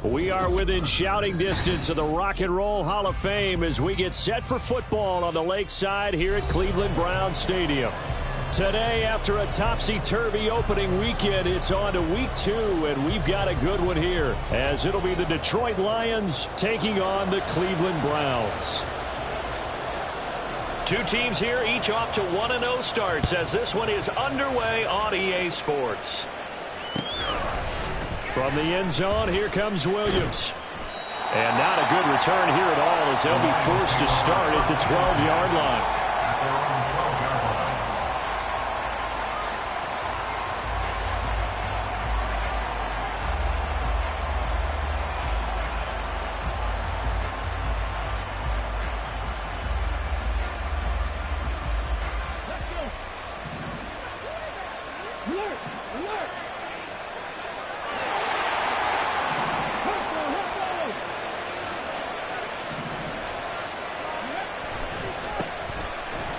We are within shouting distance of the Rock and Roll Hall of Fame as we get set for football on the lakeside here at Cleveland Browns Stadium. Today, after a topsy-turvy opening weekend, it's on to week 2, and we've got a good one here, as it'll be the Detroit Lions taking on the Cleveland Browns. Two teams here, each off to 1-0 starts, as this one is underway on EA Sports. From the end zone, here comes Williams. And not a good return here at all, as they'll be forced to start at the 12-yard line.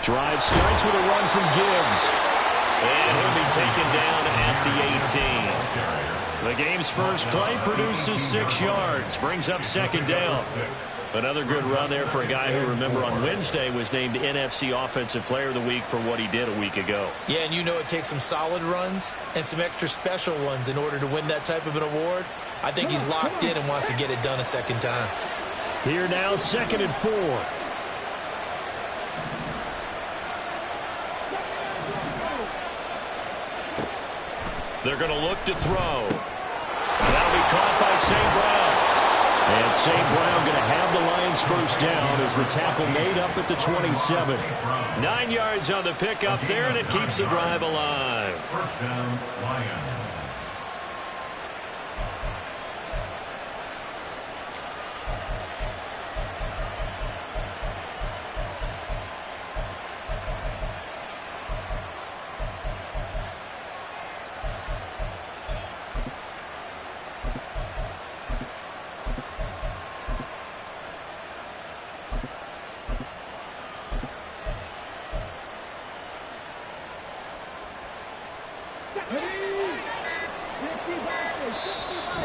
Drive starts with a run from Gibbs. And he'll be taken down at the 18. The game's first play produces 6 yards, brings up second down. Another good run there for a guy who, remember, on Wednesday was named NFC Offensive Player of the Week for what he did a week ago. Yeah, and you know it takes some solid runs and some extra special ones in order to win that type of an award. I think he's locked in and wants to get it done a second time. Here now, 2nd and 4. They're going to look to throw. That'll be caught by St. Brown. And St. Brown going to have the Lions first down as the tackle made up at the 27. 9 yards on the pickup there, and it keeps the drive alive. First down, Lions.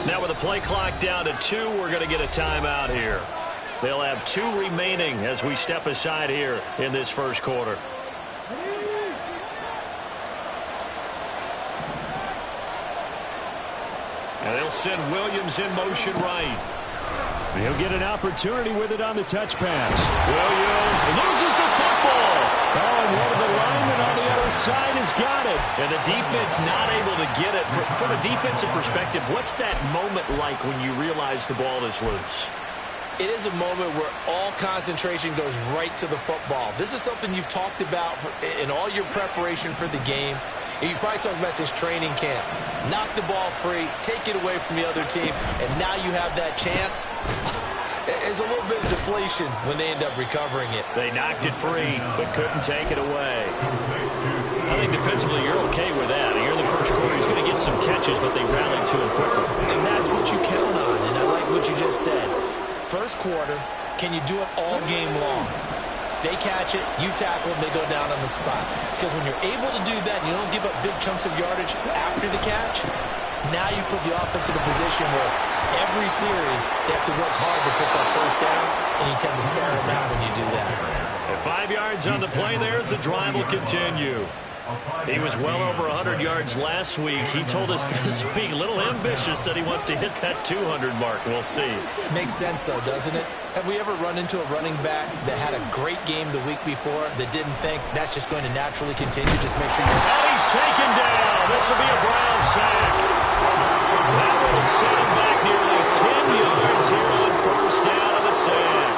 Now with the play clock down to 2, we're going to get a timeout here. They'll have 2 remaining as we step aside here in this first quarter. And they'll send Williams in motion right. He'll get an opportunity with it on the touch pass. Williams loses the football. Oh, and one of the linemen on the other side has got it. And the defense not able to get it. From a defensive perspective, what's that moment like when you realize the ball is loose? It is a moment where all concentration goes right to the football. This is something you've talked about in all your preparation for the game. And you probably talked about since training camp. Knock the ball free, take it away from the other team, and now you have that chance. There's a little bit of deflation when they end up recovering it. They knocked it free, but couldn't take it away. I think defensively you're okay with that. Here in the first quarter, he's going to get some catches, but they rallied to him quickly. And that's what you count on, and I like what you just said. First quarter, can you do it all game long? They catch it, you tackle them, they go down on the spot. Because when you're able to do that and you don't give up big chunks of yardage after the catch, now you put the offense in a position where every series they have to work hard to pick up first downs, and you tend to start them out when you do that. And 5 yards on the play there as the drive will continue. He was well over 100 yards last week. He told us this week, a little ambitious, said he wants to hit that 200 mark. We'll see. Makes sense, though, doesn't it? Have we ever run into a running back that had a great game the week before that didn't think that's just going to naturally continue? Just make sure you... And he's taken down. This will be a Brown sack. That will set him back nearly 10 yards here on first down of the sack.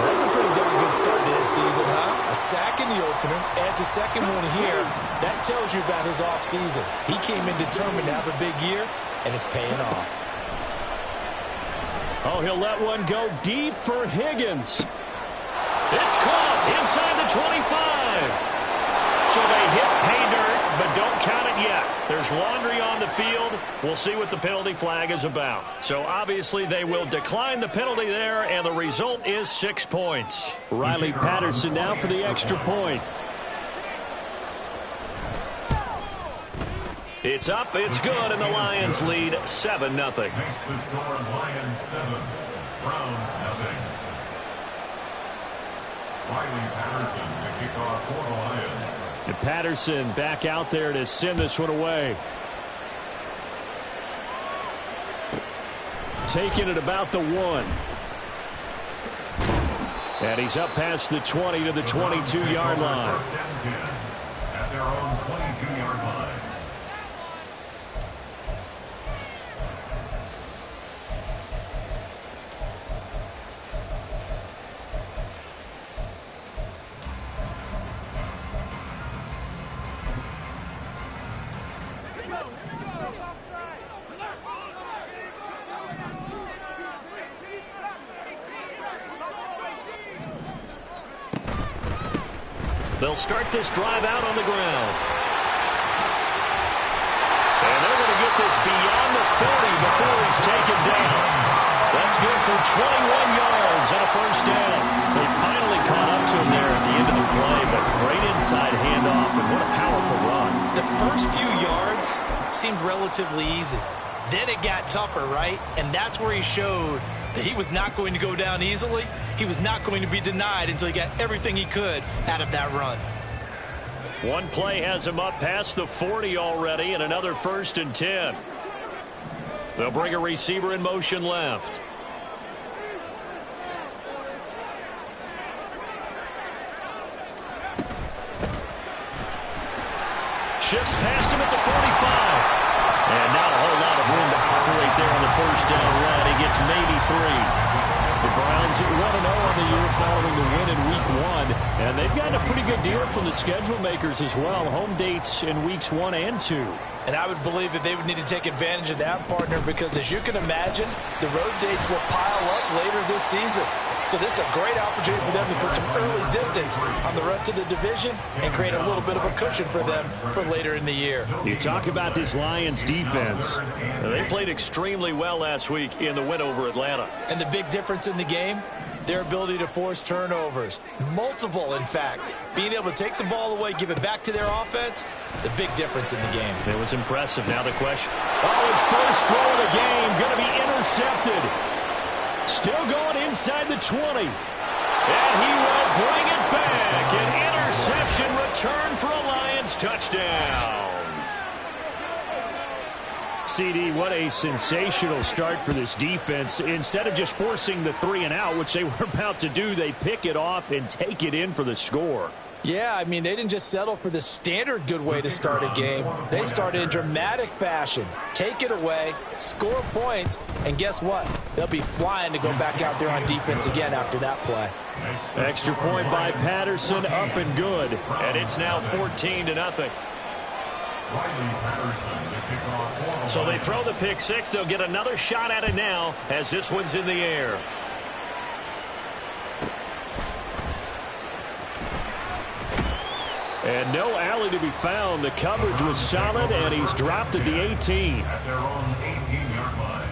That's a pretty darn good start to this season, huh? A sack in the opener, adds a second one here. That tells you about his offseason. He came in determined to have a big year, and it's paying off. Oh, he'll let one go deep for Higgins. It's caught inside the 25. So they hit pay dirt, but don't count it yet. There's laundry on the field. We'll see what the penalty flag is about. So obviously they will decline the penalty there, and the result is 6 points. Riley Patterson now for the extra point. It's up, it's good, and the Lions lead 7-0. Makes the score Lions 7, Browns 0. Riley Patterson to kick off for the Lions. And Patterson back out there to send this one away. Taking it about the 1. And he's up past the 20 to the 22-yard line. First and 10 at their own 22-yard line. They'll start this drive out on the ground. And they're going to get this beyond the 30 before he's taken down. That's good for 21 yards and a first down. They finally caught up to him there at the end of the play, but great inside handoff, and what a powerful run. The first few yards seemed relatively easy. Then it got tougher, right? And that's where he showed that he was not going to go down easily. He was not going to be denied until he got everything he could out of that run. One play has him up past the 40 already, and another 1st and 10. They'll bring a receiver in motion left. Shifts past him at the 45. And not a whole lot of room to operate there on the first down run. He gets maybe 3. The Browns at 1-0 on the year following the win in Week 1. And they've gotten a pretty good deal from the schedule makers as well. Home dates in Weeks 1 and 2. And I would believe that they would need to take advantage of that, partner, because as you can imagine, the road dates will pile up later this season. So this is a great opportunity for them to put some early distance on the rest of the division and create a little bit of a cushion for them for later in the year. You talk about this Lions defense. They played extremely well last week in the win over Atlanta. And the big difference in the game, their ability to force turnovers. Multiple, in fact. Being able to take the ball away, give it back to their offense, the big difference in the game. It was impressive. Now the question. Oh, his first throw of the game going to be intercepted. Still going inside the 20. And he will bring it back. An interception return for a Lions touchdown. CD, what a sensational start for this defense. Instead of just forcing the 3 and out, which they were about to do, they pick it off and take it in for the score. Yeah, I mean, they didn't just settle for the standard good way to start a game. They started in dramatic fashion. Take it away, score points, and guess what? They'll be flying to go back out there on defense again after that play. Extra point by Patterson, up and good. And it's now 14-0. So they throw the pick 6. They'll get another shot at it now as this one's in the air. And no alley to be found. The coverage was solid, and he's dropped at the 18. At their own 18-yard line.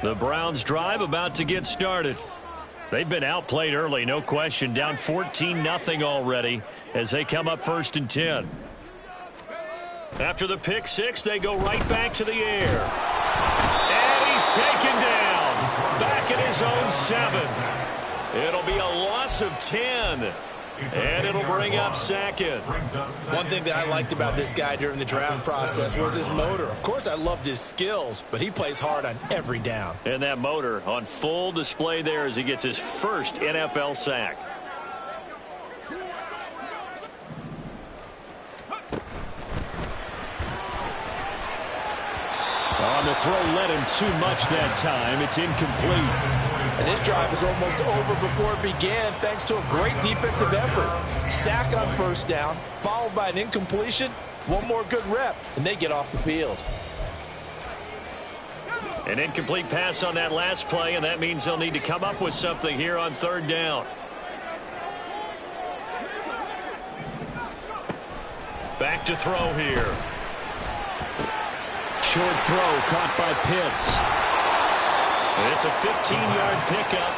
The Browns drive about to get started. They've been outplayed early, no question. Down 14-0 already as they come up 1st and 10. After the pick 6, they go right back to the air. And he's taken down. Back at his own 7. It'll be a loss of 10. And it'll bring up 2nd. One thing that I liked about this guy during the draft process was his motor. Of course, I loved his skills, but he plays hard on every down. And that motor on full display there as he gets his first NFL sack. On the throw led him too much that time. It's incomplete. And this drive is almost over before it began thanks to a great defensive effort. Sack on 1st down, followed by an incompletion. One more good rep, and they get off the field. An incomplete pass on that last play, and that means they'll need to come up with something here on 3rd down. Back to throw here. Short throw caught by Pitts. And it's a 15-yard pickup.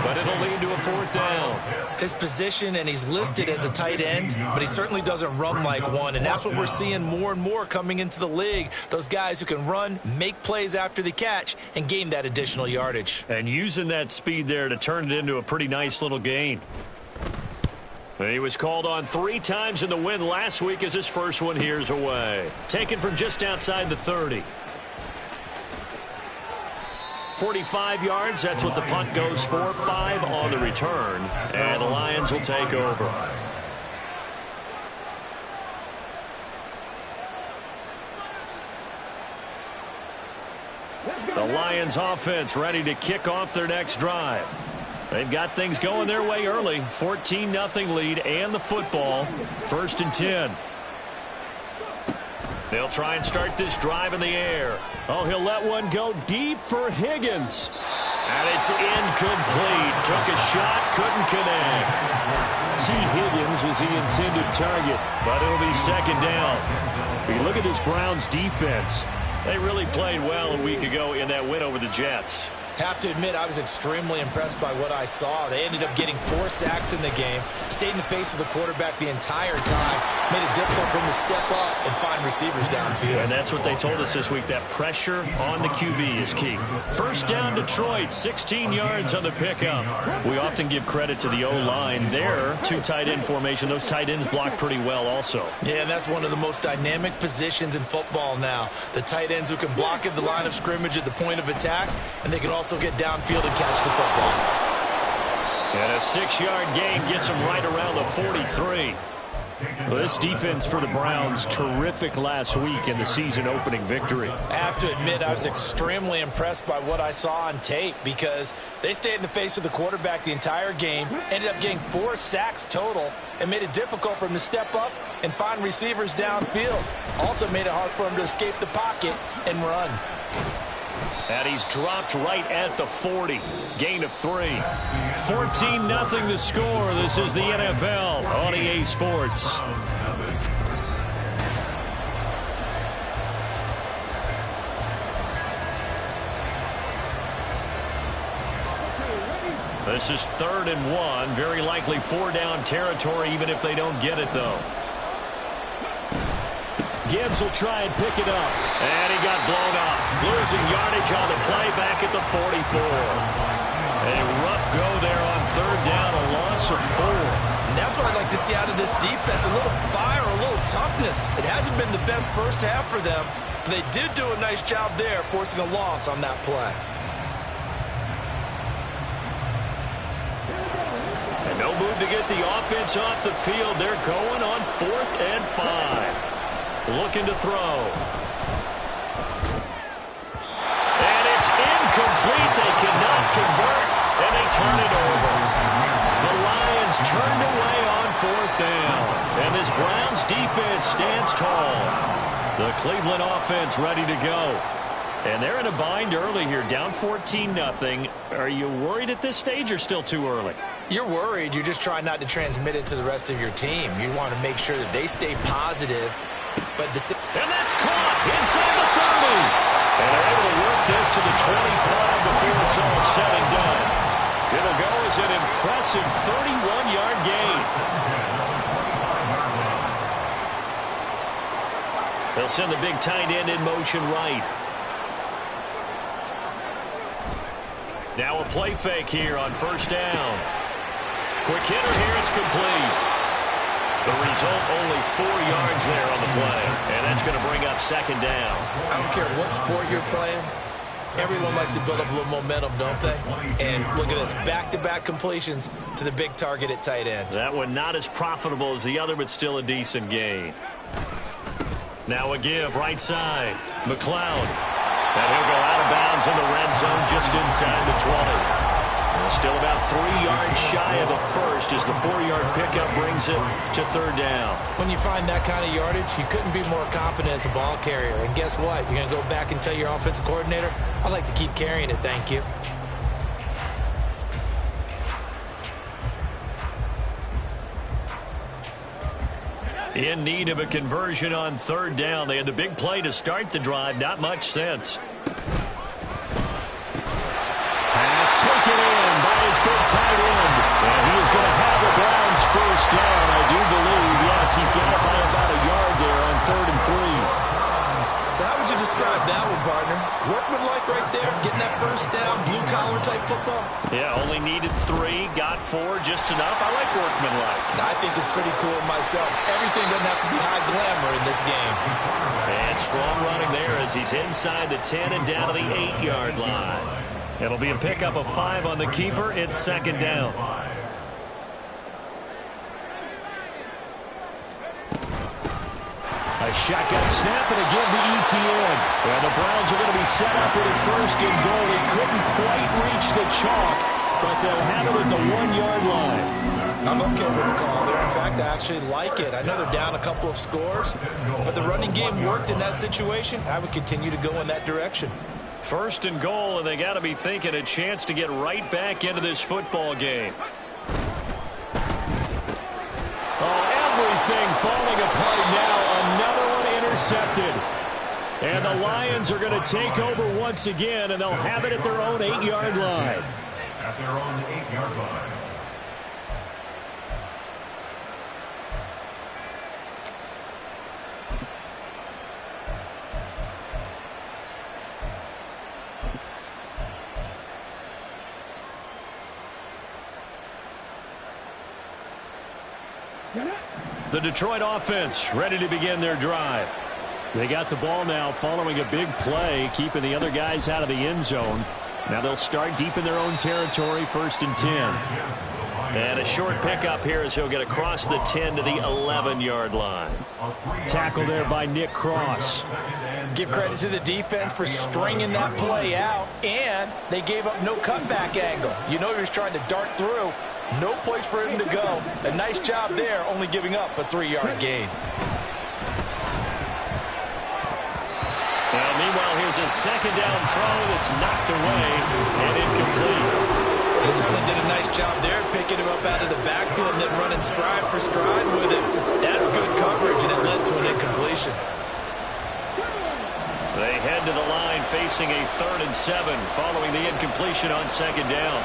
but it'll lead to a 4th down. His position, and he's listed as a tight end, but he certainly doesn't run like one, and that's what we're seeing more and more coming into the league. Those guys who can run, make plays after the catch, and gain that additional yardage. And using that speed there to turn it into a pretty nice little gain. He was called on 3 times in the win last week as his first one here's away. Taken from just outside the 30. 45 yards, that's what the punt goes for. 5 on the return, and the Lions will take over. The Lions offense ready to kick off their next drive. They've got things going their way early. 14-0 lead and the football. 1st and 10. They'll try and start this drive in the air. Oh, he'll let one go deep for Higgins. And it's incomplete. Took a shot, couldn't connect. T. Higgins was the intended target, but it'll be 2nd down. You look at this Browns defense. They really played well a week ago in that win over the Jets. Have to admit, I was extremely impressed by what I saw. They ended up getting 4 sacks in the game, stayed in the face of the quarterback the entire time, made it difficult for him to step up and find receivers downfield. And that's what they told us this week, that pressure on the QB is key. 1st down Detroit, 16 yards on the pickup. We often give credit to the O-line there, 2 tight end formation. Those tight ends block pretty well also. Yeah, and that's one of the most dynamic positions in football now. The tight ends who can block at the line of scrimmage at the point of attack, and they can also get downfield and catch the football. And a 6-yard gain gets him right around the 43. Well, this defense for the Browns, terrific last week in the season-opening victory. I have to admit, I was extremely impressed by what I saw on tape because they stayed in the face of the quarterback the entire game, ended up getting 4 sacks total, and made it difficult for him to step up and find receivers downfield. Also made it hard for him to escape the pocket and run. And he's dropped right at the 40. Gain of 3. 14-0 the score. This is the NFL on EA Sports. This is 3rd and 1. Very likely 4-down territory, even if they don't get it, though. Gibbs will try and pick it up. And he got blown up. Losing yardage on the play back at the 44. A rough go there on 3rd down, a loss of 4. And that's what I'd like to see out of this defense. A little fire, a little toughness. It hasn't been the best first half for them, but they did do a nice job there, forcing a loss on that play. And no move to get the offense off the field. They're going on 4th and 5. Looking to throw. And it's incomplete. They cannot convert, and they turn it over. The Lions turned away on 4th down. And this Browns defense stands tall. The Cleveland offense ready to go. And they're in a bind early here, down 14-0. Are you worried at this stage or still too early? You're worried. You're just trying not to transmit it to the rest of your team. You want to make sure that they stay positive. And that's caught inside the 30. And they're able to work this to the 25 before it's all said and done. It'll go as an impressive 31-yard gain. They'll send the big tight end in motion right. Now a play fake here on 1st down. Quick hitter here, it's complete. The result, only 4 yards there on the play. And that's going to bring up 2nd down. I don't care what sport you're playing. Everyone likes to build up a little momentum, don't they? And look at this, back-to-back completions to the big target at tight end. That one not as profitable as the other, but still a decent gain. Now a give, right side. McLeod. And he'll go out of bounds in the red zone just inside the 20. Still about 3 yards shy of the first as the 4-yard pickup brings it to 3rd down. When you find that kind of yardage, you couldn't be more confident as a ball carrier. And guess what? You're going to go back and tell your offensive coordinator, I'd like to keep carrying it, thank you. In need of a conversion on 3rd down. They had the big play to start the drive. Not much sense. Pass taken in by his big tight end. And he is going to have the Browns first down, I do believe. Yes, he's got it by about a yard there on 3rd and 3. So how would you describe that one, partner? Workmanlike right there, getting that first down, blue-collar type football? Yeah, only needed 3, got 4, just enough. I like workmanlike. I think it's pretty cool myself. Everything doesn't have to be high glamour in this game. And strong running there as he's inside the 10 and down to the 8-yard line. It'll be a pickup of 5 on the keeper. It's 2nd down. A shotgun snap, and again to ETN. And the Browns are going to be set up with a 1st and goal. He couldn't quite reach the chalk, but they'll have it at the 1-yard line. I'm okay with the call there. In fact, I actually like it. I know they're down a couple of scores, but the running game worked in that situation. I would continue to go in that direction. 1st and goal, and they got to be thinking a chance to get right back into this football game. Oh, everything falling apart now. Another one intercepted. And the Lions are going to take over once again, and they'll have it at their own 8-yard line. At their own 8-yard line. The Detroit offense ready to begin their drive. They got the ball now following a big play, keeping the other guys out of the end zone. Now they'll start deep in their own territory, 1st and 10. And a short pickup here as he'll get across the 10 to the 11-yard line. Tackle there by Nick Cross. Give credit to the defense for stringing that play out, and they gave up no cutback angle. You know he was trying to dart through. No place for him to go. A nice job there, only giving up a 3-yard gain. Well, meanwhile, here's a 2nd down throw that's knocked away and incomplete. They certainly did a nice job there, picking him up out of the backfield and then running stride for stride with him. That's good coverage, and it led to an incompletion. They head to the line facing a 3rd and 7 following the incompletion on 2nd down.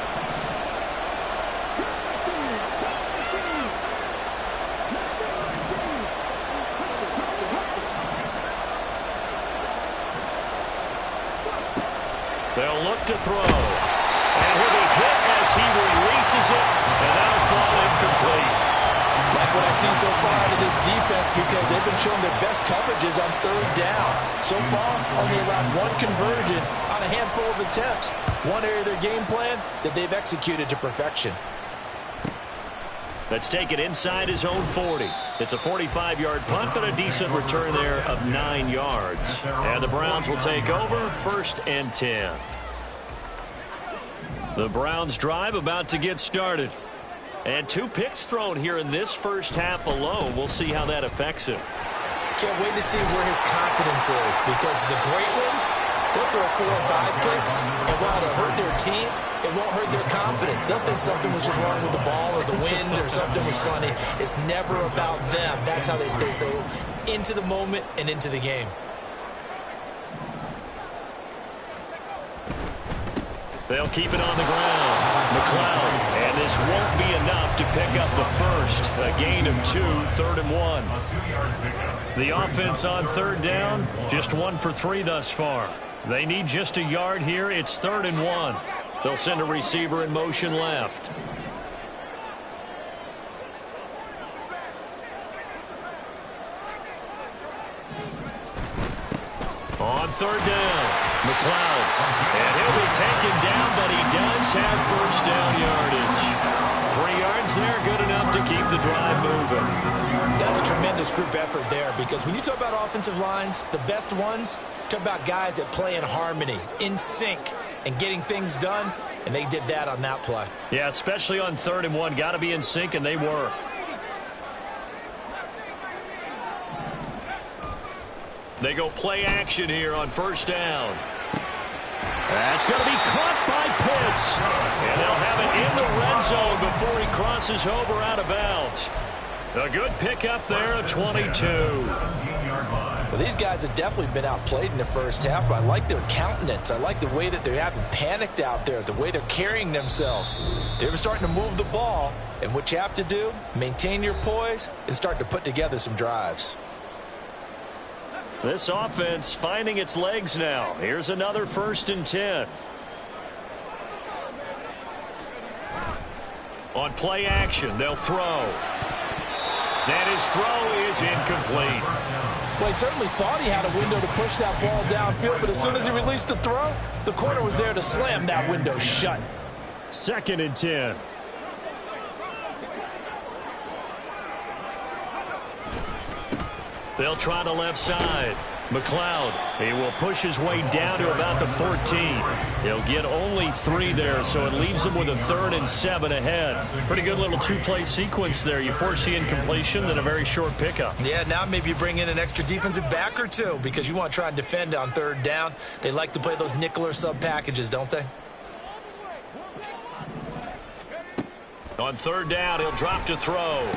They'll look to throw. And he'll be hit as he releases it, and that'll fall incomplete. Like what I see so far out of this defense, because they've been showing their best coverages on 3rd down. So far, only around 1 conversion on a handful of attempts. One area of their game plan that they've executed to perfection. Let's take it inside his own 40. It's a 45-yard punt, but a decent return there of 9 yards. And the Browns will take over, 1st and 10. The Browns drive about to get started. And 2 picks thrown here in this first half alone. We'll see how that affects him. Can't wait to see where his confidence is, because the great ones, they'll throw 4 or 5 picks, and while it'll hurt their team, it won't hurt their confidence. They'll think something was just wrong with the ball or the wind or something was funny. It's never about them. That's how they stay so into the moment and into the game. They'll keep it on the ground. McLeod, and this won't be enough to pick up the first. A gain of 2, 3rd and 1. The offense on 3rd down, just 1 for 3 thus far. They need just a yard here. It's 3rd and 1. They'll send a receiver in motion left. On 3rd down, McLeod. And he'll be taken down, but he does have 1st down yardage. 3 yards there, good enough to keep the drive moving. That's a tremendous group effort there, because when you talk about offensive lines, the best ones, talk about guys that play in harmony, in sync, and getting things done, and they did that on that play. Yeah, especially on 3rd and 1. Got to be in sync, and they were. They go play action here on 1st down. That's going to be caught by Pitts. And they'll have it in the red zone before he crosses over out of bounds. A good pickup there of 22. 17-yard line. Well, these guys have definitely been outplayed in the first half, but I like their countenance. I like the way that they haven't panicked out there, the way they're carrying themselves. They're starting to move the ball, and what you have to do, maintain your poise and start to put together some drives. This offense finding its legs now. Here's another 1st and 10. On play action, they'll throw. And his throw is incomplete. Well, he certainly thought he had a window to push that ball downfield, but as soon as he released the throw, the corner was there to slam that window shut. 2nd and 10. They'll try the left side. McLeod, he will push his way down to about the 14. He'll get only 3 there, so it leaves him with a 3rd and 7 ahead. Pretty good little 2-play sequence there. You force the incompletion, then a very short pickup. Yeah, now maybe you bring in an extra defensive back or 2 because you want to try and defend on 3rd down. They like to play those nickel or sub packages, don't they? On 3rd down, he'll drop to throw.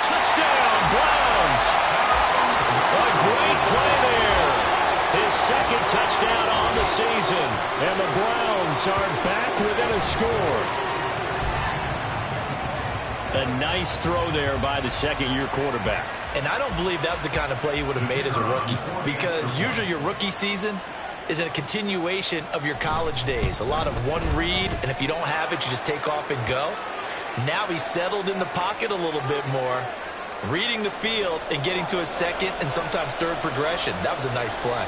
Touchdown, Browns! A great play there. His 2nd touchdown on the season. And the Browns are back within a score. A nice throw there by the 2nd-year quarterback. And I don't believe that was the kind of play he would have made as a rookie, because usually your rookie season is a continuation of your college days. A lot of one read, and if you don't have it, you just take off and go. Now he's settled in the pocket a little bit more, reading the field and getting to his 2nd and sometimes 3rd progression. That was a nice play.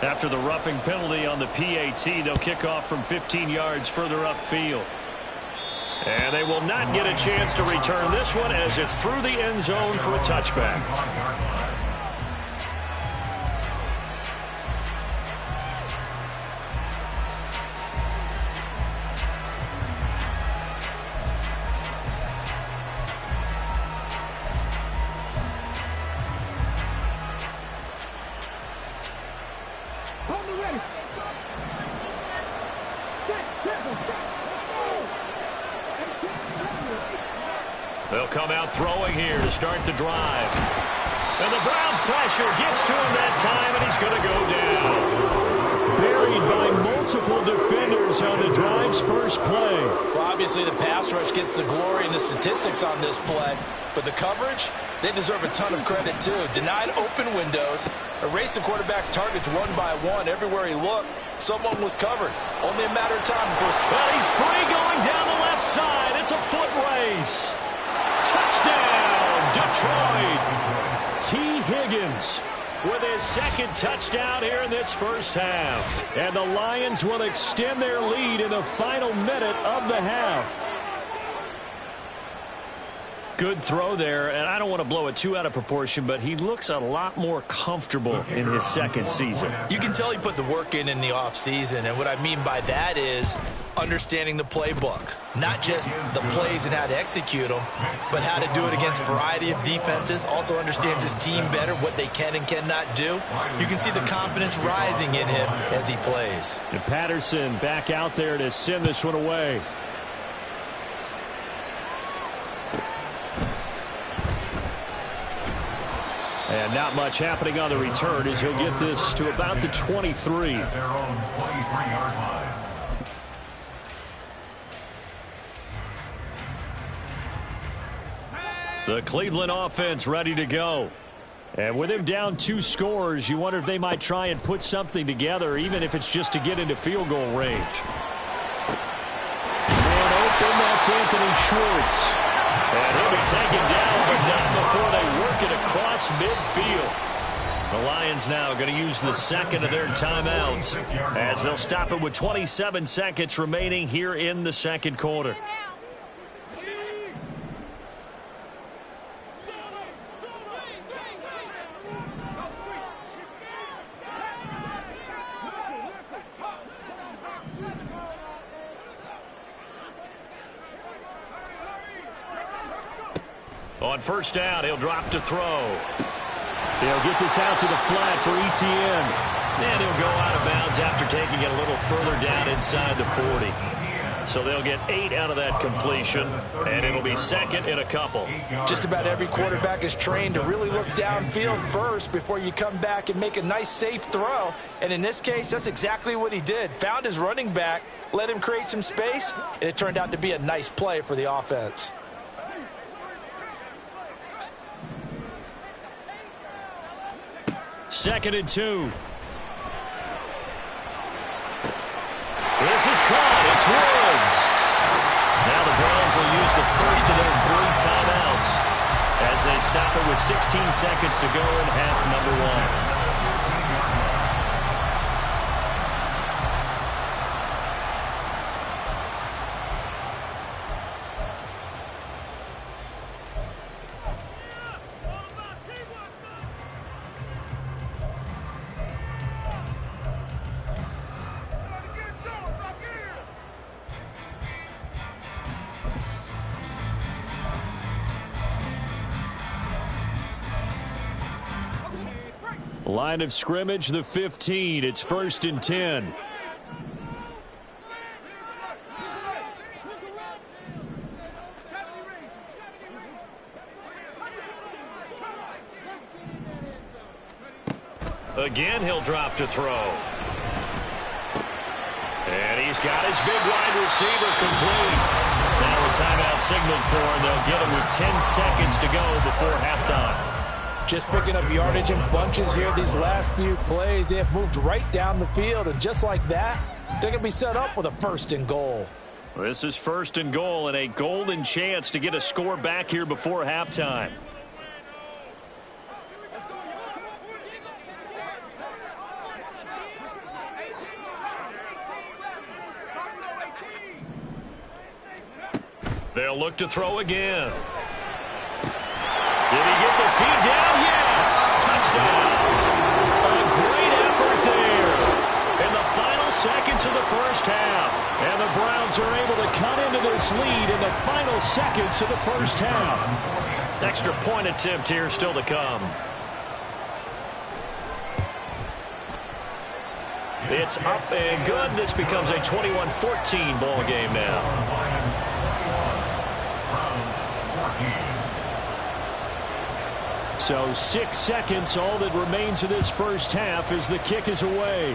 After the roughing penalty on the PAT, they'll kick off from 15 yards further upfield. And they will not get a chance to return this one as it's through the end zone for a touchback. They'll come out throwing here to start the drive. And the Browns pressure gets to him that time, and he's going to go down. Buried by multiple defenders on the drive's first play. Well, obviously the pass rush gets the glory and the statistics on this play, but the coverage, they deserve a ton of credit too. Denied open windows, erased the quarterback's targets one by one. Everywhere he looked, someone was covered. Only a matter of time. Well, he's free going down the left side. It's a foot race. Touchdown, Detroit. T. Higgins with his 2nd touchdown here in this first half. And the Lions will extend their lead in the final minute of the half. Good throw there, and I don't want to blow it too out of proportion, but he looks a lot more comfortable in his 2nd season. You can tell he put the work in the offseason, and what I mean by that is understanding the playbook. Not just the plays and how to execute them, but how to do it against a variety of defenses. Also understands his team better, what they can and cannot do. You can see the confidence rising in him as he plays. And Patterson back out there to send this one away. And not much happening on the return as he'll get this to about the 23. At their own 23-yard line. The Cleveland offense ready to go. And with him down 2 scores, you wonder if they might try and put something together, even if it's just to get into field goal range. And open, that's Anthony Schwartz. And he'll be taken down, but not before they work it across midfield. The Lions now going to use the 2nd of their timeouts as they'll stop it with 27 seconds remaining here in the 2nd quarter. On first down, he'll drop to throw. He'll get this out to the flat for ETN. And he'll go out of bounds after taking it a little further down inside the 40. So they'll get 8 out of that completion, and it'll be second and a couple. Just about every quarterback is trained to really look downfield first before you come back and make a nice, safe throw. And in this case, that's exactly what he did. Found his running back, let him create some space, and it turned out to be a nice play for the offense. Second and 2. This is caught. It's Woods. Now the Browns will use the first of their 3 timeouts as they stop it with 16 seconds to go in half number 1. Line of scrimmage, the 15. It's 1st and 10. Again, he'll drop to throw. And he's got his big wide receiver complete. Now a timeout signaled for, and they'll get it with 10 seconds to go before halftime. Just picking up yardage in bunches here these last few plays. They have moved right down the field, and just like that, they're going to be set up with a 1st and goal. This is 1st and goal and a golden chance to get a score back here before halftime. They'll look to throw again. Did he get the feed down? Yes! Touchdown! A great effort there in the final seconds of the first half. And the Browns are able to cut into this lead in the final seconds of the first half. Extra point attempt here still to come. It's up and good. This becomes a 21-14 ball game now. So 6 seconds, all that remains of this first half as the kick is away.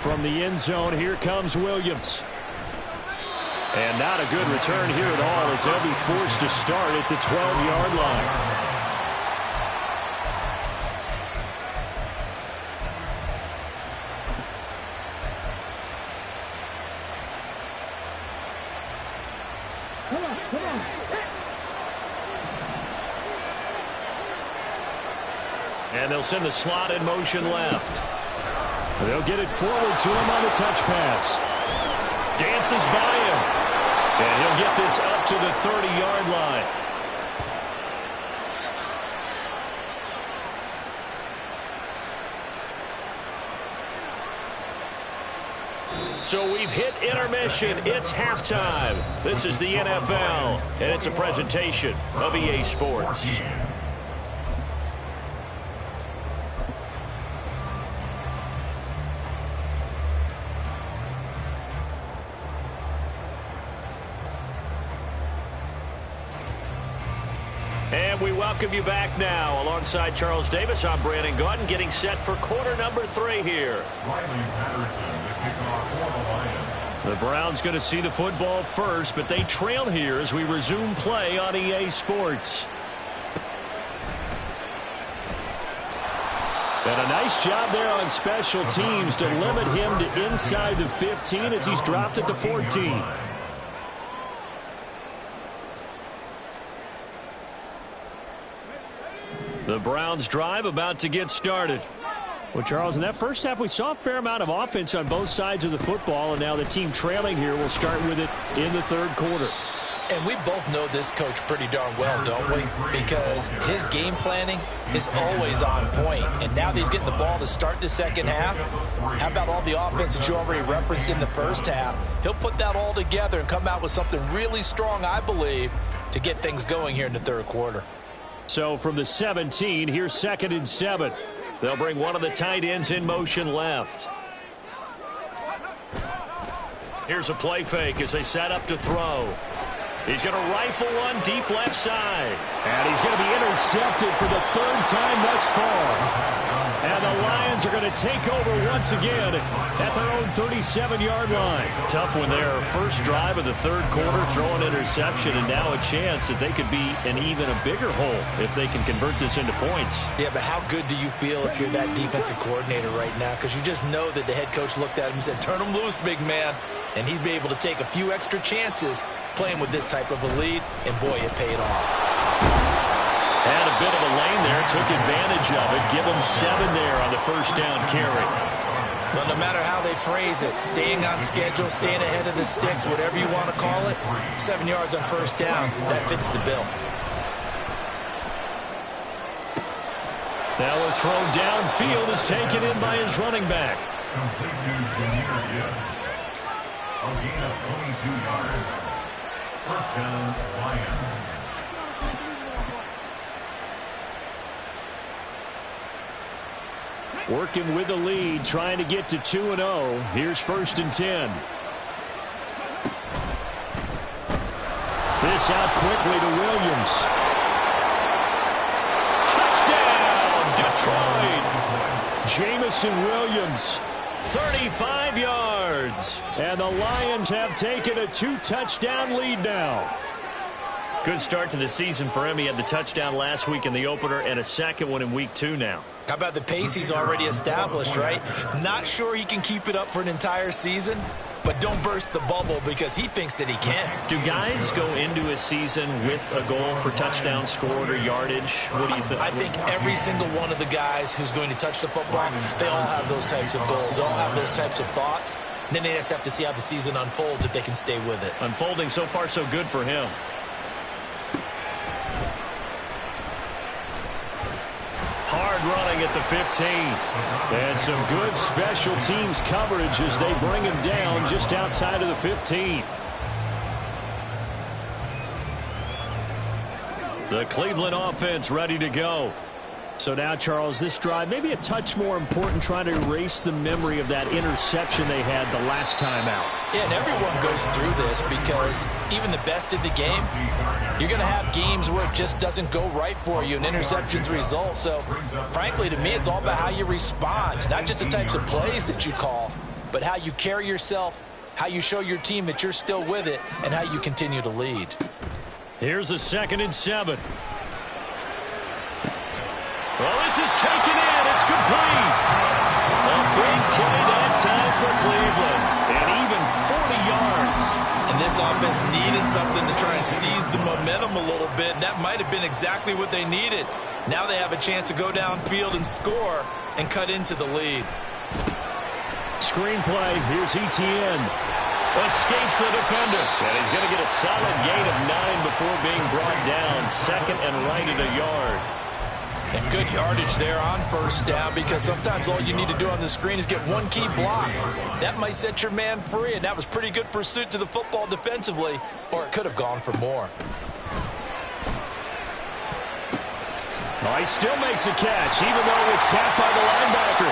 From the end zone, here comes Williams. And not a good return here at all as they'll be forced to start at the 12-yard line. And they'll send the slot in motion left. They'll get it forward to him on the touch pass. Dances by him. And he'll get this up to the 30-yard line. So we've hit intermission. It's halftime. This is the NFL, and it's a presentation of EA Sports. And we welcome you back now. Alongside Charles Davis, I'm Brandon Gaudin, getting set for quarter number 3 here. The Browns going to see the football first, but they trail here as we resume play on EA Sports. And a nice job there on special teams to limit him to inside the 15 as he's dropped at the 14. The Browns drive about to get started. Well, Charles, in that first half, we saw a fair amount of offense on both sides of the football, and now the team trailing here will start with it in the third quarter. And we both know this coach pretty darn well, don't we? Because his game planning is always on point. And now that he's getting the ball to start the second half, how about all the offense that you already referenced in the first half? He'll put that all together and come out with something really strong, I believe, to get things going here in the third quarter. So from the 17, here's 2nd and 7. They'll bring one of the tight ends in motion left. Here's a play fake as they set up to throw. He's going to rifle one deep left side. And he's going to be intercepted for the 3rd time thus far. And the Lions are going to take over once again at their own 37-yard line. Tough one there. First drive of the 3rd quarter, throw an interception, and now a chance that they could be in even a bigger hole if they can convert this into points. Yeah, but how good do you feel if you're that defensive coordinator right now? Because you just know that the head coach looked at him and said, turn him loose, big man. And he'd be able to take a few extra chances playing with this type of a lead, and boy, it paid off. Had a bit of a lane there, took advantage of it. Give him 7 there on the first down carry. Well, no matter how they phrase it, staying on schedule, staying ahead of the sticks, whatever you want to call it, 7 yards on first down, that fits the bill. Now a throw downfield is taken in by his running back. Complete to Jameer Gibbs. A gain of 22 yards. First down, Lions. Working with the lead, trying to get to 2-0. Here's 1st and 10. This out quickly to Williams. Touchdown, Detroit! Jamison Williams, 35 yards. And the Lions have taken a 2-touchdown lead now. Good start to the season for him. He had the touchdown last week in the opener and a 2nd one in week 2 now. How about the pace he's already established, right? Not sure he can keep it up for an entire season, but don't burst the bubble because he thinks that he can. Do guys go into a season with a goal for touchdown scored or yardage? What do you think? I think every single one of the guys who's going to touch the football, they all have those types of goals. They all have those types of thoughts. And then they just have to see how the season unfolds if they can stay with it. Unfolding so far so good for him. Hard running at the 15. And some good special teams coverage as they bring him down just outside of the 15. The Cleveland offense ready to go. So now, Charles, this drive maybe a touch more important, trying to erase the memory of that interception they had the last time out. Yeah, and everyone goes through this because even the best in the game, you're going to have games where it just doesn't go right for you and interceptions result. So, frankly, to me, it's all about how you respond, not just the types of plays that you call, but how you carry yourself, how you show your team that you're still with it, and how you continue to lead. Here's a 2nd and 7. Well, this is taken in. It's complete. A big play that time for Cleveland. And even 40 yards. And this offense needed something to try and seize the momentum a little bit. And that might have been exactly what they needed. Now they have a chance to go downfield and score and cut into the lead. Screenplay. Here's Etienne. Escapes the defender. And he's going to get a solid gain of 9 before being brought down. 2nd and right at a yard. And good yardage there on first down because sometimes all you need to do on the screen is get one key block. That might set your man free, and that was pretty good pursuit to the football defensively, or it could have gone for more. Oh, he still makes a catch, even though it was tapped by the linebacker.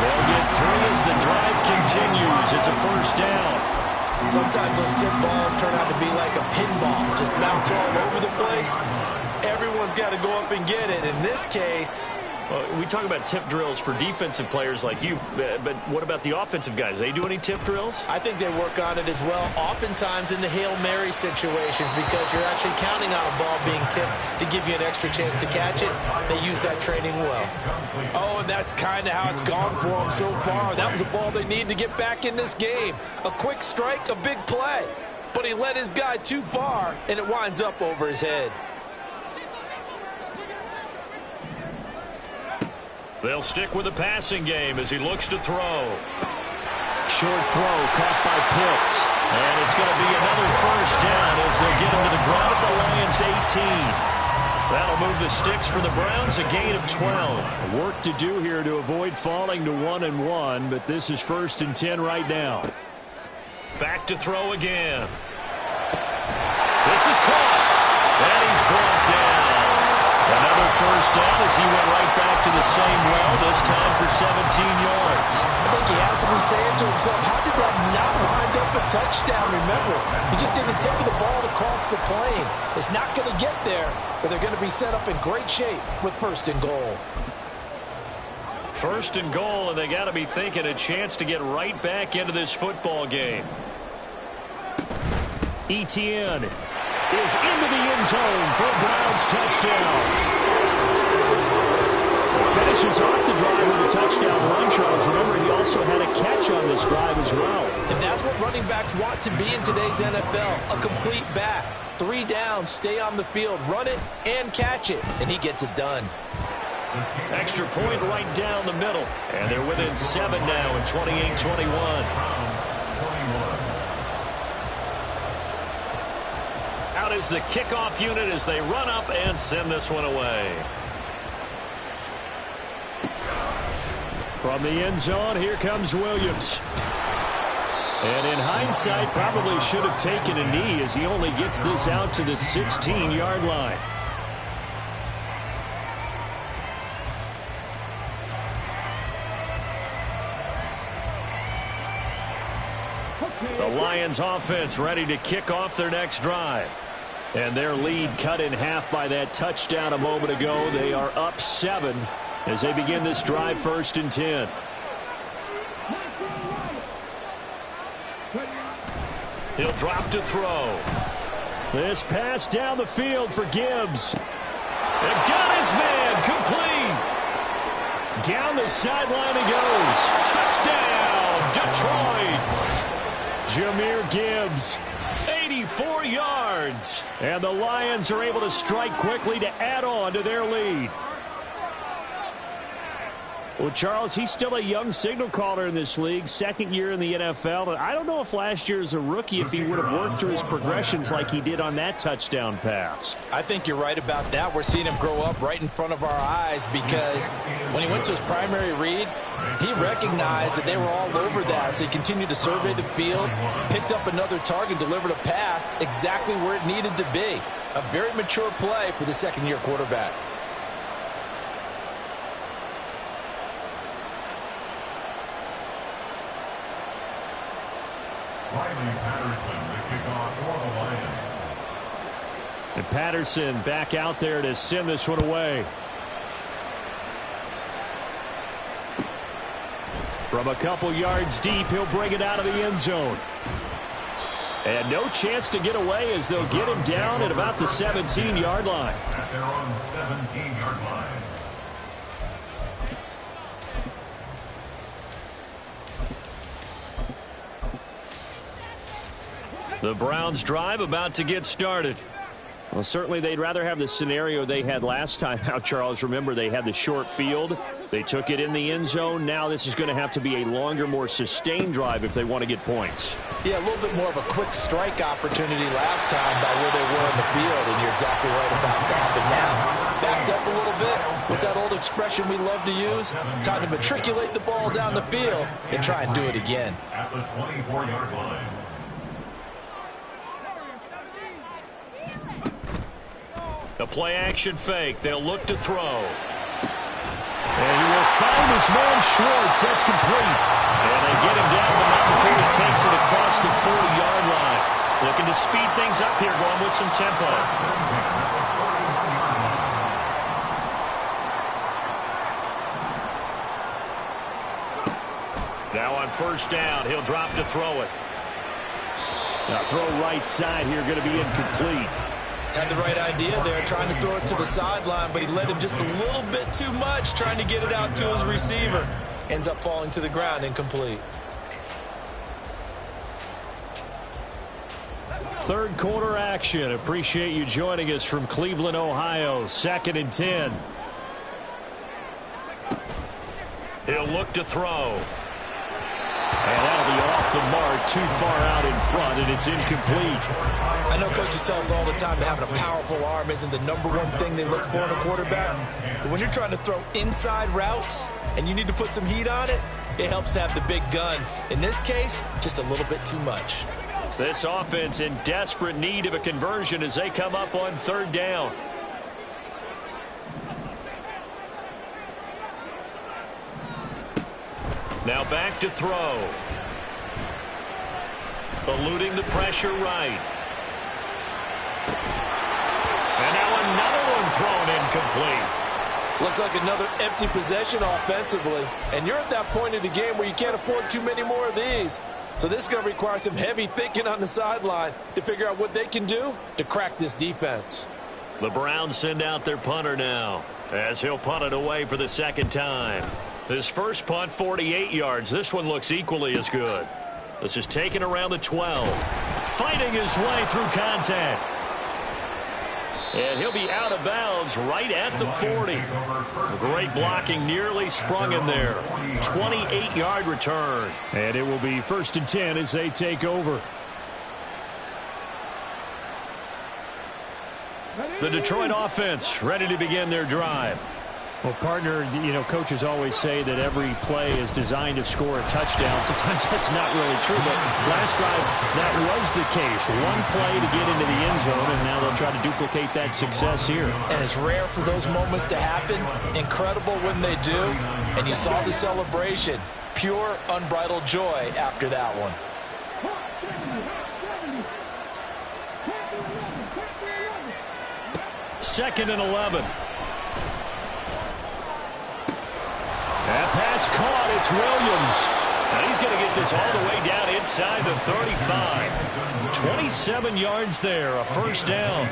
They'll get 3 as the drive continues. It's a first down. Sometimes those tip balls turn out to be like a pinball, just bounce all over the place. Everyone's got to go up and get it. In this case, we talk about tip drills for defensive players like you, but what about the offensive guys? They do any tip drills? I think they work on it as well, oftentimes in the Hail Mary situations, because you're actually counting on a ball being tipped to give you an extra chance to catch it. They use that training well. Oh, and that's kind of how it's gone for them so far. That was a ball they need to get back in this game. A quick strike, a big play. But he led his guy too far, and it winds up over his head. They'll stick with the passing game as he looks to throw. Short throw caught by Pitts. And it's going to be another first down as they'll get him to the ground at the Lions' 18. That'll move the sticks for the Browns, a gain of 12. Work to do here to avoid falling to 1-1, but this is 1st and 10 right now. Back to throw again. This is caught. And he's brought down. Another first down as he went right back to the same well, this time for 17 yards. I think he has to be saying to himself, how did that not wind up a touchdown? Remember, he just didn't take the ball across the plane. It's not going to get there, but they're going to be set up in great shape with 1st and goal. 1st and goal, and they got to be thinking a chance to get right back into this football game. Etienne is into the end zone for a Browns touchdown. Finishes off the drive with a touchdown run, Charles. Remember, he also had a catch on this drive as well. And that's what running backs want to be in today's NFL, a complete back. 3 down, stay on the field, run it, and catch it. And he gets it done. Extra point right down the middle. And they're within 7 now in 28-21. Out is the kickoff unit as they run up and send this one away. From the end zone, here comes Williams. And in hindsight, probably should have taken a knee as he only gets this out to the 16-yard line. The Lions offense ready to kick off their next drive. And their lead cut in half by that touchdown a moment ago. They are up 7 as they begin this drive, 1st and 10. He'll drop to throw. This pass down the field for Gibbs. And got his man complete. Down the sideline he goes. Touchdown, Detroit. Jahmyr Gibbs. 84 yards. And the Lions are able to strike quickly to add on to their lead. Well, Charles, he's still a young signal caller in this league, 2nd year in the NFL. And I don't know if last year as a rookie if he would have worked through his progressions like he did on that touchdown pass. I think you're right about that. We're seeing him grow up right in front of our eyes because when he went to his primary read, he recognized that they were all over that. So he continued to survey the field, picked up another target, delivered a pass exactly where it needed to be. A very mature play for the 2nd-year quarterback. And Patterson back out there to send this one away. From a couple yards deep, he'll bring it out of the end zone. And no chance to get away as they'll get him down at about the 17-yard line. At their own 17-yard line. The Browns drive about to get started. Well, certainly they'd rather have the scenario they had last time out, Charles. Remember, they had the short field. They took it in the end zone. Now this is going to have to be a longer, more sustained drive if they want to get points. Yeah, a little bit more of a quick strike opportunity last time by where they were in the field, and you're exactly right about that. But now, backed up a little bit. What's that old expression we love to use? Time to matriculate the ball down the field and try and do it again. At the 24-yard line. The play-action fake. They'll look to throw. And he will find his man Schwartz. That's complete. And they get him down the mountain before he takes it across the 40-yard line. Looking to speed things up here, going with some tempo. Now on 1st down, he'll drop to throw it. Now throw right side here, going to be incomplete. Had the right idea there, trying to throw it to the sideline, but he led him just a little bit too much, trying to get it out to his receiver. Ends up falling to the ground, incomplete. 3rd quarter action. Appreciate you joining us from Cleveland, Ohio. 2nd and 10. He'll look to throw. And that'll be off the mark too far out in front, and it's incomplete. I know coaches tell us all the time that having a powerful arm isn't the #1 thing they look for in a quarterback. But when you're trying to throw inside routes and you need to put some heat on it, it helps to have the big gun. In this case, just a little bit too much. This offense in desperate need of a conversion as they come up on 3rd down. Now back to throw. Eluding the pressure right. And now another one thrown incomplete. Looks like another empty possession offensively. And you're at that point in the game where you can't afford too many more of these. So this is going to require some heavy thinking on the sideline to figure out what they can do to crack this defense. The Browns send out their punter now as he'll punt it away for the 2nd time. His first punt, 48 yards. This one looks equally as good. This is taken around the 12. Fighting his way through contact. And he'll be out of bounds right at the 40. Great blocking, nearly sprung him there. 28-yard return. And it will be 1st and 10 as they take over. The Detroit offense ready to begin their drive. Well, partner, you know, coaches always say that every play is designed to score a touchdown. Sometimes that's not really true, but last drive, that was the case. One play to get into the end zone, and now they'll try to duplicate that success here. And it's rare for those moments to happen. Incredible when they do. And you saw the celebration. Pure, unbridled joy after that one. Second and 11. That pass caught. It's Williams. Now he's going to get this all the way down inside the 35. 27 yards there, a 1st down.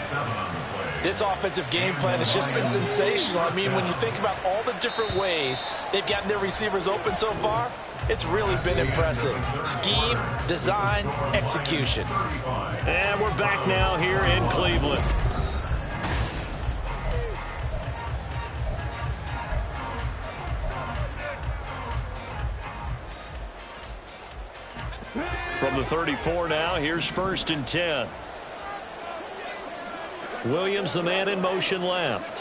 This offensive game plan has just been sensational. I mean, when you think about all the different ways they've gotten their receivers open so far, it's really been impressive. Scheme, design, execution. And we're back now here in Cleveland. From the 34 now, here's 1st and 10. Williams, the man in motion left.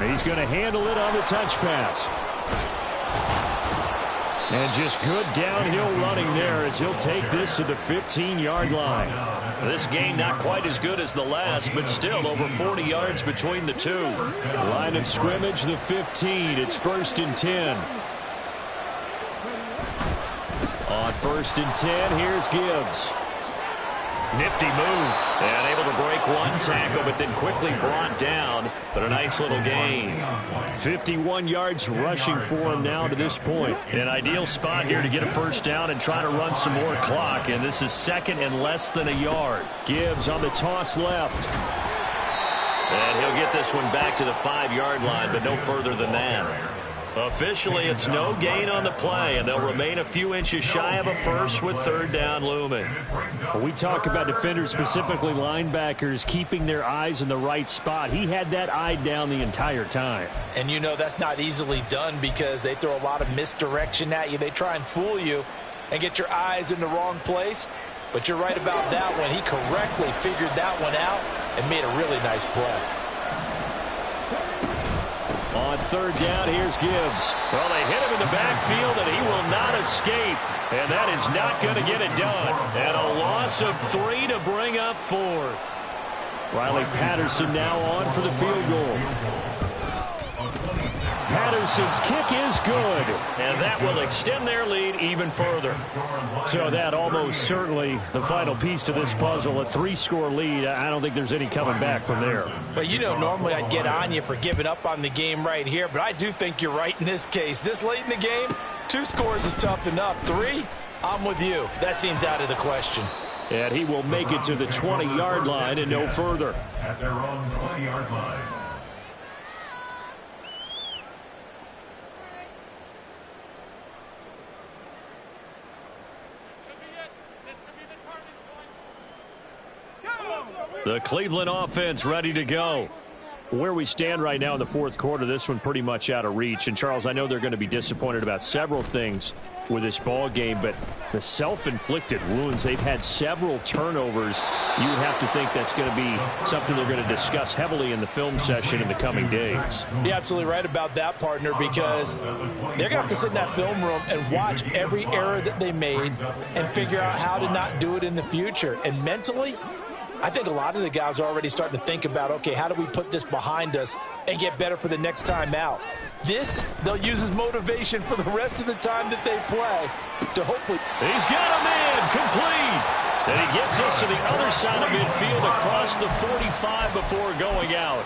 He's going to handle it on the touch pass. And just good downhill running there as he'll take this to the 15-yard line. This game not quite as good as the last, but still over 40 yards between the two. Line of scrimmage, the 15. It's 1st and 10. On 1st and 10, here's Gibbs. Nifty move. And able to break one tackle, but then quickly brought down. But a nice little gain. 51 yards rushing for him now to this point. An ideal spot here to get a 1st down and try to run some more clock. And this is 2nd and less than a yard. Gibbs on the toss left. And he'll get this one back to the 5-yard line, but no further than that. Officially, it's no gain on the play, and they'll remain a few inches shy of a 1st with 3rd down looming. Well, we talk about defenders, specifically linebackers, keeping their eyes in the right spot. He had that eye down the entire time. And you know that's not easily done because they throw a lot of misdirection at you. They try and fool you and get your eyes in the wrong place. But you're right about that one. He correctly figured that one out and made a really nice play. On 3rd down, here's Gibbs. Well, they hit him in the backfield, and he will not escape. And that is not going to get it done. And a loss of 3 to bring up 4th. Riley Patterson now on for the field goal. Patterson's kick is good. And that will extend their lead even further. So that almost certainly the final piece to this puzzle. A 3-score lead. I don't think there's any coming back from there. But you know, normally I'd get on you for giving up on the game right here. But I do think you're right in this case. This late in the game, 2 scores is tough enough. 3, I'm with you. That seems out of the question. And he will make it to the 20-yard line and no further. At their own 20-yard line. The Cleveland offense ready to go. Where we stand right now in the fourth quarter, this one pretty much out of reach. And, Charles, I know they're going to be disappointed about several things with this ball game, but the self-inflicted wounds, they've had several turnovers. You would have to think that's going to be something they're going to discuss heavily in the film session in the coming days. You're absolutely right about that, partner, because they're going to have to sit in that film room and watch every error that they made and figure out how to not do it in the future. And mentally, I think a lot of the guys are already starting to think about, okay, how do we put this behind us and get better for the next time out? This, they'll use as motivation for the rest of the time that they play to hopefully... He's got him in, complete. And he gets us to the other side of midfield across the 45 before going out.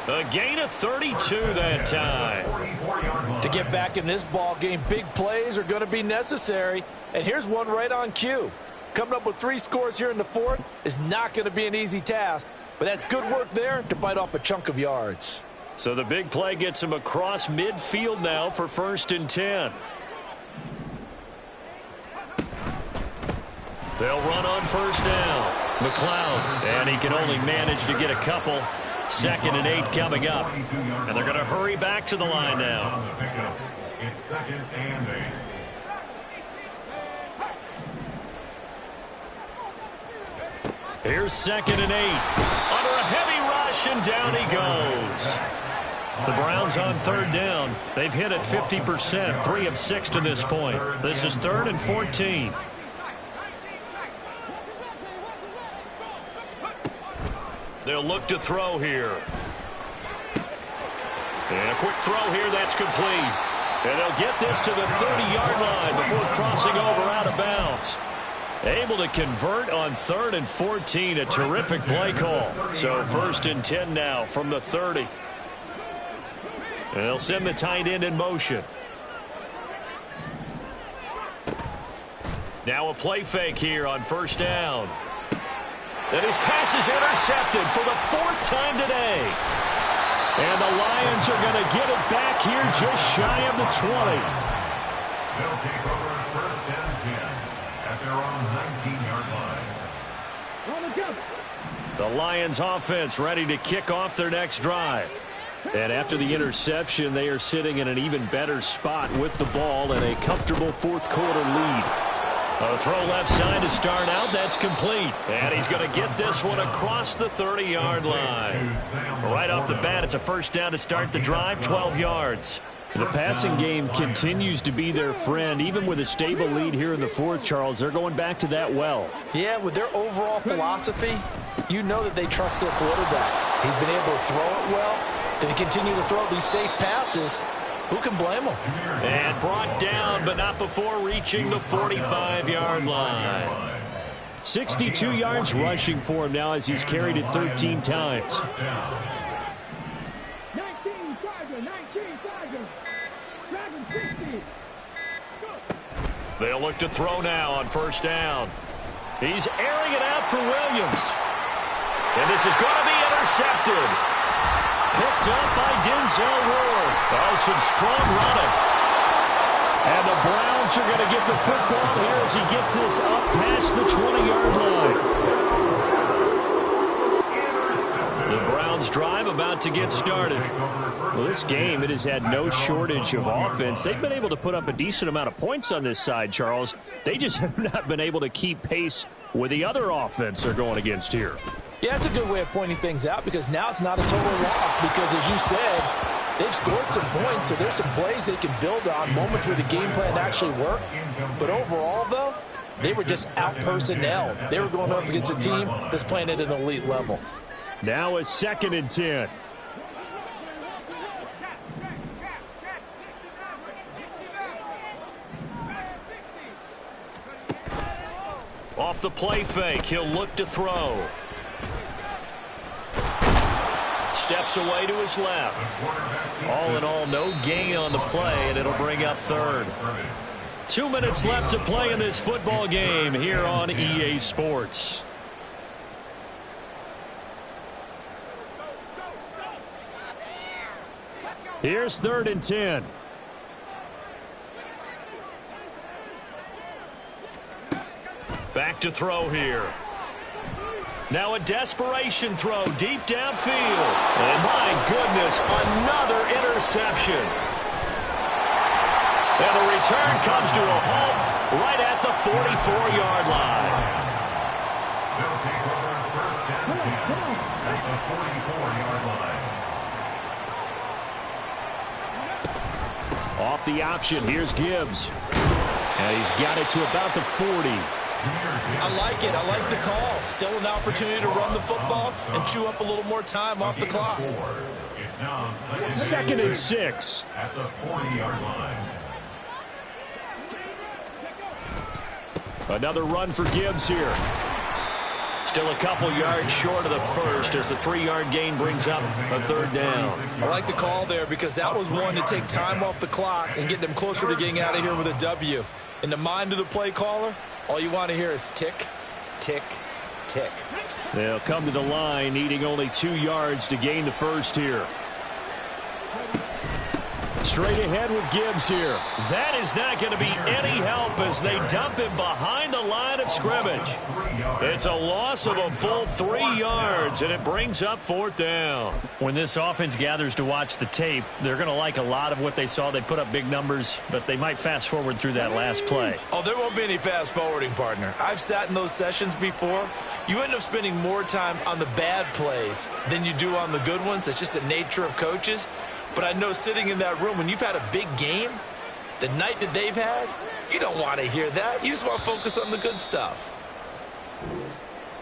A gain of 32 that time. To get back in this ball game, big plays are going to be necessary. And here's one right on cue. Coming up with 3 scores here in the fourth is not going to be an easy task, but that's good work there to bite off a chunk of yards. So the big play gets him across midfield now for 1st and 10. They'll run on 1st down. McLeod, and he can only manage to get a couple. 2nd and 8 coming up. And they're going to hurry back to the line now. It's 2nd and 8. Here's 2nd and 8. Under a heavy rush, and down he goes. The Browns on 3rd down. They've hit it 50%, 3 of 6 to this point. This is 3rd and 14. They'll look to throw here. And a quick throw here, that's complete. And they'll get this to the 30-yard line before crossing over out of bounds. Able to convert on 3rd and 14. A terrific play call. So 1st and 10 now from the 30. And they'll send the tight end in motion. Now a play fake here on 1st down. And his pass is intercepted for the 4th time today. And the Lions are going to get it back here just shy of the 20. They'll take over 1st and 10 at their own 19-yard line. The Lions offense ready to kick off their next drive. And after the interception, they are sitting in an even better spot with the ball and a comfortable fourth quarter lead. A throw left side to start out. That's complete. And he's going to get this one across the 30-yard line. Right off the bat, it's a 1st down to start the drive, 12 yards. The passing game continues to be their friend. Even with a stable lead here in the fourth, Charles, they're going back to that well. Yeah, with their overall philosophy, you know that they trust their quarterback. He's been able to throw it well. They continue to throw these safe passes. Who can blame them? And brought down, but not before reaching the 45-yard line. 62 yards rushing for him now as he's carried it 13 times. They'll look to throw now on 1st down. He's airing it out for Williams. And this is going to be intercepted. Picked up by Denzel Ward. Oh, some strong running. And the Browns are going to get the football here as he gets this up past the 20-yard line. The Browns drive about to get started. Well, this game, it has had no shortage of offense. They've been able to put up a decent amount of points on this side, Charles. They just have not been able to keep pace with the other offense they're going against here. Yeah, it's a good way of pointing things out because now it's not a total loss because, as you said, they've scored some points, so there's some plays they can build on, moments where the game plan actually worked. But overall, though, they were just out-personnelled. They were going up against a team that's playing at an elite level. Now a 2nd and 10. Off the play fake, he'll look to throw. Steps away to his left. All in all, no gain on the play, and it'll bring up 3rd. 2 minutes left to play in this football game here on EA Sports. Here's 3rd and 10. Back to throw here. Now a desperation throw deep downfield. And my goodness, another interception. And the return comes to a halt right at the 44-yard line. They'll take over first down 10 at the 44-yard line. Off the option, here's Gibbs. And he's got it to about the 40. I like it. I like the call. Still an opportunity to run the football and chew up a little more time off the clock. It's now Second and 6. at the 40-yard line. Another run for Gibbs here. Still a couple yards short of the first as the 3-yard gain brings up a third down. I like the call there because that was one to take time off the clock and get them closer to getting out of here with a W. In the mind of the play caller, all you want to hear is tick, tick, tick. They'll come to the line needing only 2 yards to gain the first here. Straight ahead with Gibbs here. That is not going to be any help as they dump him behind the line of scrimmage. It's a loss of a full 3 yards, and it brings up fourth down. When this offense gathers to watch the tape, they're going to like a lot of what they saw. They put up big numbers, but they might fast forward through that last play. Oh, there won't be any fast forwarding, partner. I've sat in those sessions before. You end up spending more time on the bad plays than you do on the good ones. It's just the nature of coaches. But I know sitting in that room, when you've had a big game, the night that they've had, you don't want to hear that. You just want to focus on the good stuff.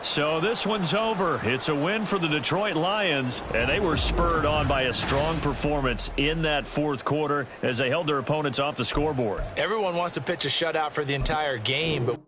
So this one's over. It's a win for the Detroit Lions, and they were spurred on by a strong performance in that fourth quarter as they held their opponents off the scoreboard. Everyone wants to pitch a shutout for the entire game, but